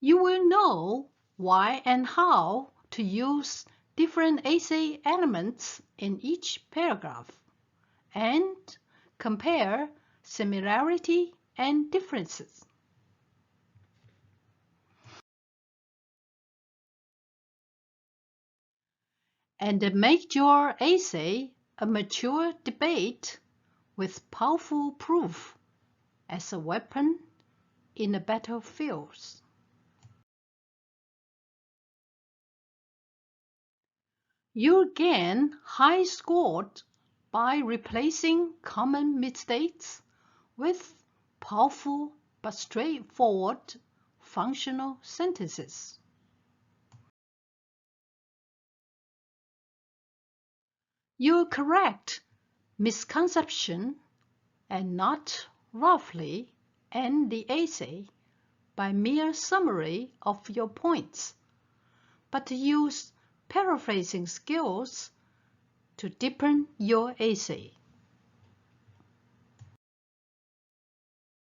You will know why and how to use different essay elements in each paragraph and compare similarity and differences. And make your essay a mature debate with powerful proof as a weapon in the battlefields. You gain high scores by replacing common mistakes with powerful but straightforward functional sentences. You correct misconception and not roughly end the essay by mere summary of your points, but use paraphrasing skills to deepen your essay.